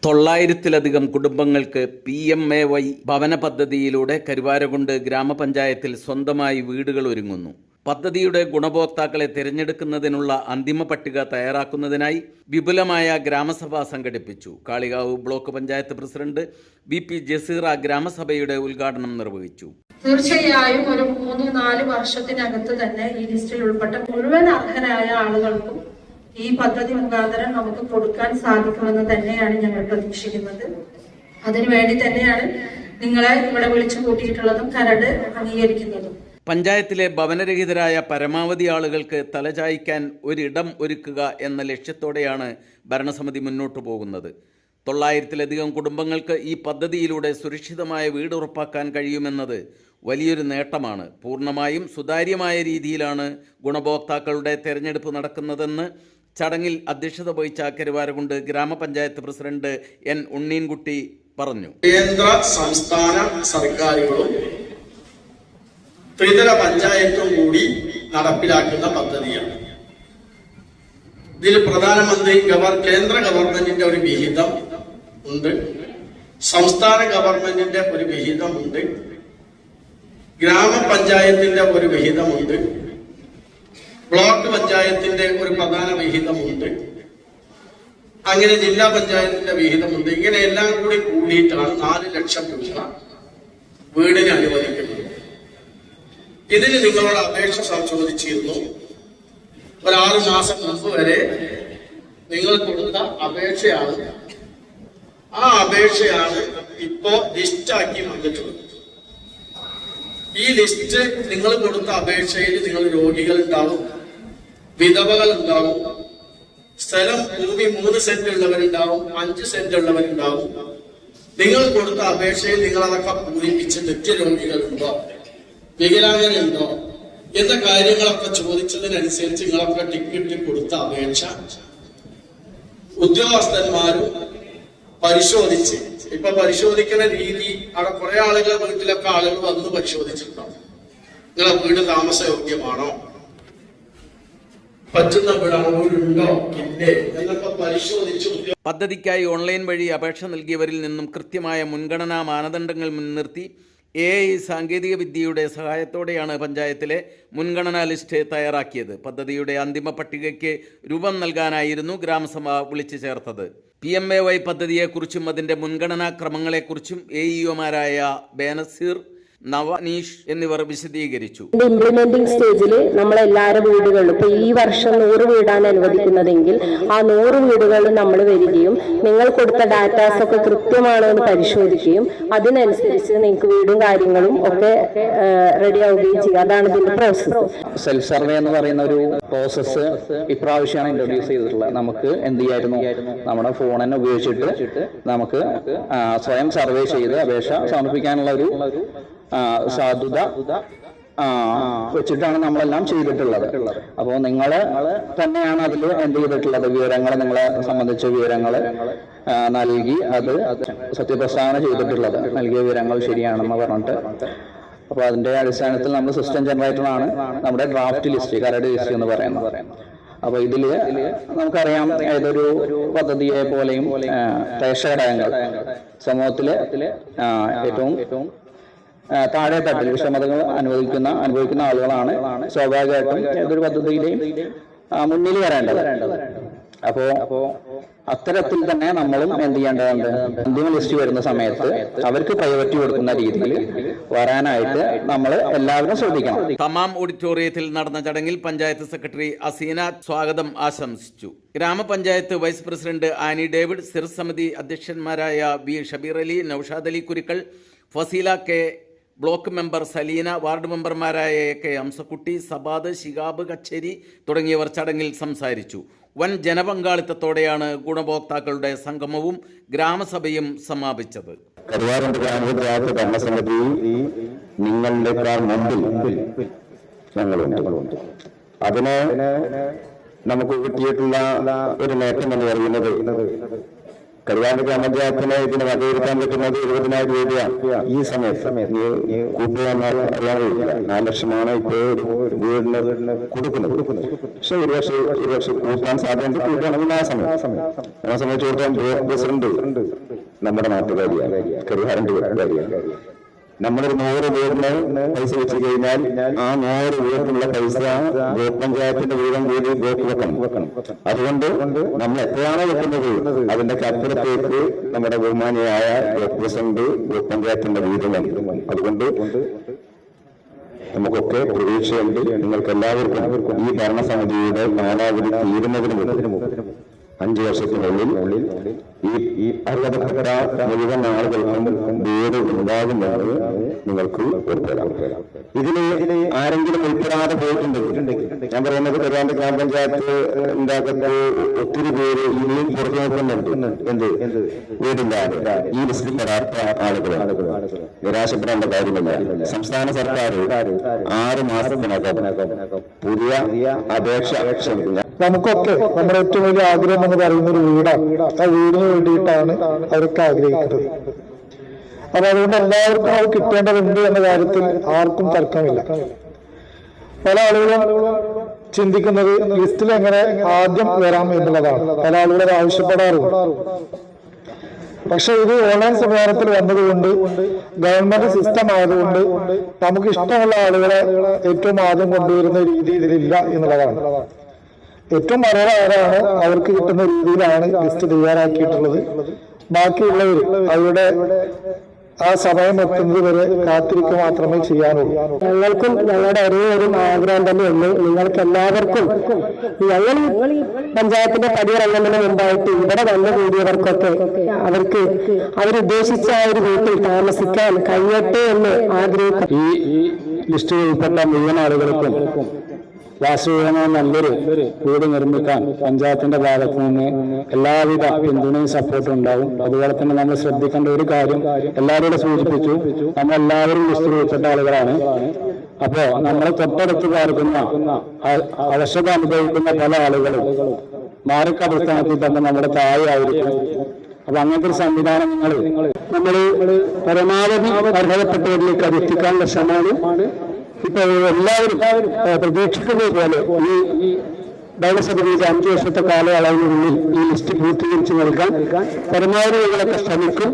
900-ലധികം കുടുംബങ്ങൾക്ക് PMAY ഭവന പദ്ധതിയിലൂടെ കരുവാരകുണ്ട് ഗ്രാമപഞ്ചായത്തിൽ സ്വന്തമായി വീടുകൾ ഒരുങ്ങുന്നു. പദ്ധതിയുടെ ഗുണഭോക്താക്കളെ തിരഞ്ഞെടുക്കുന്നതിനുള്ള അന്തിമ പട്ടിക തയ്യാറാക്കുന്നതിനായി വിപുലമായ ഗ്രാമസഭ സംഘടിപ്പിച്ചു. Kalikavu block panchayat president BP Jaseera ഗ്രാമസഭയുടെ ഉദ്ഘാടനം നിർവഹിച്ചു. തീർച്ചയായും ഒരു 3-4 വർഷത്തിനകത്ത് തന്നെ ഈ ലിസ്റ്റിൽ ഉൾപ്പെട്ട മുഴുവൻ അർഹരായ ആളുകൾക്കും ഈ പദ്ധതി മുഖാന്തരം നമുക്ക് കൊടുക്കാൻ സാധിക്കുമെന്ന് തന്നെയാണ് ഞങ്ങൾ പ്രതീക്ഷിക്കുന്നത്. അതിനുവേണ്ടി തന്നെയാണ് നിങ്ങളെ ഇവിടെ വിളിച്ചു കൂട്ടിയിട്ടുള്ളതും കരട് അംഗീകരിക്കുന്നതും. പഞ്ചായത്തിലെ ഭവനരഹിതരായ പരമാവധി ആളുകൾക്ക് തലചായ്ക്കാൻ ഒരിടം ഒരുക്കുക എന്ന ലക്ഷ്യത്തോടെയാണ് ഭരണസമിതി മുന്നോട്ടു പോകുന്നത്. 900-ലധികം കുടുംബങ്ങൾക്ക് ഈ പദ്ധതിയിലൂടെ സുരക്ഷിതമായ വീട് ഉറപ്പാക്കാൻ കഴിയുമെന്നത് വലിയൊരു നേട്ടമാണ്. പൂർണ്ണമായും സുതാര്യമായ രീതിയിലാണ് ഗുണഭോക്താക്കളുടെ തെരഞ്ഞെടുപ്പ് നടക്കുന്നതെന്ന് ചടങ്ങിൽ അധ്യക്ഷത വഹിച്ച കരുവാരകുണ്ട് ഗ്രാമപഞ്ചായത്ത് പ്രസിഡന്റ് N ഉണ്ണീൻകുട്ടി പറഞ്ഞു. കേന്ദ്ര സംസ്ഥാന സർക്കാരുകളും ത്രിതല പഞ്ചായത്തും കൂടി നടപ്പിലാക്കുന്ന പദ്ധതിയാണ്. ഇതിൽ പ്രധാനമന്ത്രി കേന്ദ്ര ഗവൺമെന്റിന്റെ ഒരു വിഹിതം ഉണ്ട്, സംസ്ഥാന ഗവൺമെന്റിന്റെ ഒരു വിഹിതമുണ്ട്, ഗ്രാമപഞ്ചായത്തിന്റെ ഒരു വിഹിതമുണ്ട്, ബ്ലോക്ക് പഞ്ചായത്തിന്റെ ഒരു പ്രധാന വിഹിതമുണ്ട്, അങ്ങനെ ജില്ലാ പഞ്ചായത്തിന്റെ വിഹിതമുണ്ട്. ഇങ്ങനെ എല്ലാം കൂടി കൂടിയിട്ടാണ് 4 ലക്ഷം രൂപ വീടിന് അനുവദിക്കുന്നത്. ഇതിന് നിങ്ങളോട് അപേക്ഷ ചോദിച്ചിരുന്നു. ഒരു 6 മാസം മുമ്പ് വരെ നിങ്ങൾ കൊടുത്ത അപേക്ഷയാണ്. ആ അപേക്ഷയാണ് ഇപ്പോ ലിസ്റ്റാക്കി വന്നിട്ടുള്ളത്. ഈ ലിസ്റ്റ് നിങ്ങൾ കൊടുത്ത അപേക്ഷയിൽ നിങ്ങൾ രോഗികൾ ഉണ്ടാവും, വിധവകൾ ഉണ്ടാവും, സ്ഥലം ഭൂമി 3 സെന്റ് ഉള്ളവരുണ്ടാവും, 5 സെന്റ് ഉള്ളവരുണ്ടാവും. നിങ്ങൾ കൊടുത്ത അപേക്ഷയിൽ നിങ്ങൾ അതൊക്കെ പൂരിപ്പിച്ച് നിത്യരോഗികളുണ്ടോ, വികലാംഗരുണ്ടോ എന്ന കാര്യങ്ങളൊക്കെ ചോദിച്ചതിനനുസരിച്ച് നിങ്ങളൊക്കെ ടിക്കറ്റ് കൊടുത്ത അപേക്ഷ ഉദ്യോഗസ്ഥന്മാരും പരിശോധിച്ച്, ഇപ്പൊ പരിശോധിക്കുന്ന രീതി അവിടെ കുറെ ആളുകൾ വീട്ടിലൊക്കെ ആളുകൾ വന്ന് പരിശോധിച്ചിട്ടുണ്ടാവും. നിങ്ങളെ വീട് താമസയോഗ്യമാണോ, പറ്റുന്ന വീടാണോ, വീടുണ്ടോ ഇല്ലേ എന്നൊക്കെ പരിശോധിച്ചു. പദ്ധതിക്കായി ഓൺലൈൻ വഴി അപേക്ഷ നൽകിയവരിൽ നിന്നും കൃത്യമായ മുൻഗണനാ മാനദണ്ഡങ്ങൾ മുൻനിർത്തി AI സാങ്കേതിക വിദ്യയുടെ സഹായത്തോടെയാണ് പഞ്ചായത്തിലെ മുൻഗണനാ ലിസ്റ്റ് തയ്യാറാക്കിയത്. പദ്ധതിയുടെ അന്തിമ പട്ടികയ്ക്ക് രൂപം നൽകാനായിരുന്നു ഗ്രാമസഭ വിളിച്ചു ചേർത്തത്. PMAY പദ്ധതിയെക്കുറിച്ചും അതിൻ്റെ മുൻഗണനാ ക്രമങ്ങളെക്കുറിച്ചും AEOമാരായ ബേനസീർ, നവനീഷ് എന്നിവർ വിശദീകരിച്ചു. ഇംപ്ലിമെന്റിംഗ് സ്റ്റേജിൽ നമ്മളെല്ലാവരും വീടുകളിലും ഇപ്പൊ ഈ വർഷം 100 വീടാണ് അനുവദിക്കുന്നതെങ്കിൽ ആ 100 വീടുകൾ നമ്മൾ വരികയും നിങ്ങൾ കൊടുത്ത ഡാറ്റാസ് ഒക്കെ കൃത്യമാണോ എന്ന് പരിശോധിക്കുകയും അതിനനുസരിച്ച് നിങ്ങൾക്ക് വീടും കാര്യങ്ങളും ഒക്കെ റെഡി ആവുകയും ചെയ്യും. അതാണ് ഇതിന്റെ പ്രോസസ്. സെൽഫ് സർവേ എന്ന് പറയുന്ന ഒരു പ്രോസസ്സ് ഇപ്രാവശ്യമാണ് ഇൻട്രൊഡ്യൂസ് ചെയ്തിട്ടുള്ളത്. നമുക്ക് എന്ത് ചെയ്യായിരുന്നു, നമ്മുടെ ഫോൺ തന്നെ ഉപയോഗിച്ചിട്ട് നമുക്ക് സ്വയം സർവേ ചെയ്ത് അപേക്ഷ സമർപ്പിക്കാനുള്ള ഒരു സാധുത വെച്ചിട്ടാണ് നമ്മളെല്ലാം ചെയ്തിട്ടുള്ളത്. അപ്പോൾ നിങ്ങൾ തന്നെയാണ് അതിൽ എന്ത് ചെയ്തിട്ടുള്ളത്, വിവരങ്ങൾ നിങ്ങളെ സംബന്ധിച്ച വിവരങ്ങൾ നൽകി അത് സത്യപ്രസ്താവന ചെയ്തിട്ടുള്ളത്. നൽകിയ വിവരങ്ങൾ ശരിയാണെന്ന് പറഞ്ഞിട്ട് അപ്പോൾ അതിന്റെ അടിസ്ഥാനത്തിൽ നമ്മൾ സിസ്റ്റം ജനറേറ്ററാണ് നമ്മുടെ ഡ്രാഫ്റ്റ് ലിസ്റ്റ്, കരട് ലിസ്റ്റ് എന്ന് പറയുന്നത്. അപ്പൊ ഇതില് നമുക്കറിയാം ഏതൊരു പദ്ധതിയെ പോലെയും ക്ലേശ ഘടകങ്ങൾ സമൂഹത്തില് ഏറ്റവും താഴെ തട്ടിൽ വിഷമതകൾ അനുഭവിക്കുന്ന ആളുകളാണ് സ്വാഭാവികമായിട്ടും ഏതൊരു പദ്ധതിയിലെയും മുന്നിൽ വരേണ്ടത്. അപ്പോ അത്തരത്തിൽ തന്നെ നമ്മളും എന്ത് ചെയ്യേണ്ടതുണ്ട്, അന്തിമ ലിസ്റ്റ് വരുന്ന സമയത്ത് അവർക്ക് പ്രയോറിറ്റി കൊടുക്കുന്ന രീതിയിൽ വരാനായിട്ട് നമ്മൾ എല്ലാവരും ശ്രദ്ധിക്കണം. തമാം ഓഡിറ്റോറിയത്തിൽ നടന്ന ചടങ്ങിൽ പഞ്ചായത്ത് സെക്രട്ടറി അസീന സ്വാഗതം ആശംസിച്ചു. ഗ്രാമപഞ്ചായത്ത് വൈസ് പ്രസിഡന്റ് ആനി ഡേവിഡ്, സ്ഥിരസമിതി അധ്യക്ഷന്മാരായ B Shabeer Ali, Noushad Ali Kurikkal, Faseela K, block member Saleena, ward മെമ്പർമാരായ AK ഹംസക്കുട്ടി, സബാദ്, ശിഹാബ് കച്ചേരി തുടങ്ങിയവർ ചടങ്ങിൽ സംസാരിച്ചു. വൻ ജനപങ്കാളിത്തത്തോടെയാണ് ഗുണഭോക്താക്കളുടെ സംഗമവും ഗ്രാമസഭയും സമാപിച്ചത്. കരുവാരകുണ്ട് ഗ്രാമപഞ്ചായത്ത് ഭരണസമിതി നിങ്ങളുടെ മുമ്പിൽ ഞങ്ങളുണ്ട്. അതിന് നമുക്ക് കിട്ടിയിട്ടുള്ള ഒരു നേട്ടം എന്ന് പറയുന്നത് കരുവാരൂർ ഗ്രാമപഞ്ചായത്തിനെ ഇതിന് വകയിരുത്താൻ പറ്റുന്നത് 70,000 രൂപയാണ് ഈ സമയത്ത് കൂട്ടുക എന്നാൽ അറിയാൻ കഴിയില്ല. 4 ലക്ഷമാണ് ഇപ്പോൾ വീടിന് കൊടുക്കുന്നത്. പക്ഷെ ഒരു പക്ഷെ കൂട്ടാൻ സാധ്യത കൂട്ടുകയാണെങ്കിൽ ആ സമയത്തോളം പ്രസിഡന്റ് നമ്മുടെ നാട്ടുകാരിയാണ്, കരുവാരൂർ. നമ്മളൊരു 100 വീടിന് പൈസ വെച്ച് കഴിഞ്ഞാൽ ആ 100 വീടിനുള്ള പൈസ ബ്ലോക്ക് പഞ്ചായത്തിന്റെ വീതം കൂടി ബ്ലോക്ക് വെക്കണം. അതുകൊണ്ട് നമ്മൾ എത്രയാണോ വെക്കുന്നത് അതിന്റെ അപ്പുറത്തേക്ക് നമ്മുടെ ബഹുമാനിയായ ബ്ലോക്ക് പ്രസിഡന്റ് ബ്ലോക്ക് പഞ്ചായത്തിന്റെ വീതം നൽകും. അതുകൊണ്ട് നമുക്കൊക്കെ പ്രതീക്ഷയുണ്ട്. നിങ്ങൾക്ക് എല്ലാവർക്കും ഈ ഭരണസമിതിയുടെ കാലാവധി തീരുന്നതിന് മുമ്പ് 5 വർഷത്തിനുള്ളിൽ ഈ അർഹതപ്പെട്ട മുഴുവൻ ആളുകൾക്കും വീട് ഉണ്ടാകുമെന്ന് നിങ്ങൾക്ക് ഉറപ്പുവരാം. ഇതിന് ആരെങ്കിലും ഉൾപ്പെടാതെ പോയിട്ടുണ്ടെങ്കിൽ ഞാൻ പറയുന്നത് കരുവാരൂർ ഗ്രാമപഞ്ചായത്ത് ഉണ്ടാക്കുന്ന ഒത്തിരി പേര് ഇനിയും പുറത്തു നോക്കുന്നുണ്ട്. എന്ത് വീടില്ലാതെ ഈ ലിസ്റ്റിൽ പെടാത്ത ആളുകളാണ്. നിരാശപ്പെടേണ്ട കാര്യമില്ല. സംസ്ഥാന സർക്കാർ 6 മാസത്തിനകം പുതിയ അപേക്ഷ ക്ഷണിക്കുന്നു. നമുക്കൊക്കെ നമ്മുടെ ഏറ്റവും വലിയ ആഗ്രഹം എന്ന് പറയുന്ന ഒരു വീടാണ്. ആ വീടിന് വേണ്ടിയിട്ടാണ് അവരൊക്കെ ആഗ്രഹിക്കുന്നത്. അപ്പൊ അതുകൊണ്ട് എല്ലാവർക്കും അത് കിട്ടേണ്ടതുണ്ട് എന്ന കാര്യത്തിൽ ആർക്കും തർക്കമില്ല. പല ആളുകളും ചിന്തിക്കുന്നത് ലിസ്റ്റിൽ എങ്ങനെ ആദ്യം വരാം എന്നുള്ളതാണ്. പല ആളുകളും ആവശ്യപ്പെടാറുണ്ട്. പക്ഷെ ഇത് ഓൺലൈൻ സംവിധാനത്തിൽ വന്നതുകൊണ്ട് ഗവൺമെന്റ് സിസ്റ്റം ആയതുകൊണ്ട് നമുക്ക് ഇഷ്ടമുള്ള ആളുകളെ ഏറ്റവും ആദ്യം കൊണ്ടുവരുന്ന രീതി ഇതിലില്ല എന്നുള്ളതാണ്. ഏറ്റവും അർഹരാണ് അവർക്ക് കിട്ടുന്ന രീതിയിലാണ് ലിസ്റ്റ് തയ്യാറാക്കിയിട്ടുള്ളത്. ബാക്കിയുള്ളവർ അവരുടെ ആ സമയം എത്തുന്നത് വരെ കാത്തിരിക്കുക മാത്രമേ ചെയ്യാനുള്ളൂ. ഞങ്ങൾക്കും ഞങ്ങളുടെ ഒരേ ഒരു ആഗ്രഹം തന്നെയുള്ളൂ. നിങ്ങൾക്ക് എല്ലാവർക്കും ഞങ്ങൾ പഞ്ചായത്തിന്റെ പടിയിറങ്ങുന്നതിന് മുമ്പായിട്ട് ഇവിടെ വന്നു കൂടിയവർക്കൊക്കെ അവർക്ക് അവരുദ്ദേശിച്ച ആ ഒരു വീട്ടിൽ താമസിക്കാൻ കഴിയട്ടെ എന്ന് ആഗ്രഹിക്കും. ഈ ലിസ്റ്റിൽ ഉൾപ്പെട്ട മുഴുവൻ ആളുകൾക്കും വാസയോഗ്യമായ നല്ലൊരു വീട് നിർമ്മിക്കാൻ പഞ്ചായത്തിന്റെ ഭാഗത്ത് നിന്ന് എല്ലാവിധ പിന്തുണയും സപ്പോർട്ടും ഉണ്ടാവും. അതുപോലെ തന്നെ നമ്മൾ ശ്രദ്ധിക്കേണ്ട ഒരു കാര്യം എല്ലാവരോടും സൂചിപ്പിച്ചു, നമ്മളെല്ലാവരും ലിസ്റ്റിൽ ഉൾപ്പെട്ട ആളുകളാണ്. അപ്പോ നമ്മളെ തൊട്ടടുത്ത് പാർക്കുന്ന അവശത അനുഭവിക്കുന്ന പല ആളുകളും മാർക്കടിസ്ഥാനത്തിൽ തന്നെ നമ്മുടെ താഴെയായിരിക്കും. അപ്പൊ അങ്ങനത്തെ ഒരു സംവിധാനം നമ്മൾ പരമാവധി അർഹതപ്പെട്ടവരിലേക്ക് എത്തിക്കാനുള്ള ശ്രമമാണ് ഇപ്പൊ എല്ലാവരും പ്രതീക്ഷിക്കുന്നത് പോലെ ഈ ഭരണസമിതിയുടെ 5 വർഷത്തെ കാലയളവിനുള്ളിൽ ഈ ലിസ്റ്റ് പൂർത്തീകരിച്ച് നൽകാൻ പരമാവധി ഞങ്ങളൊക്കെ ശ്രമിക്കും.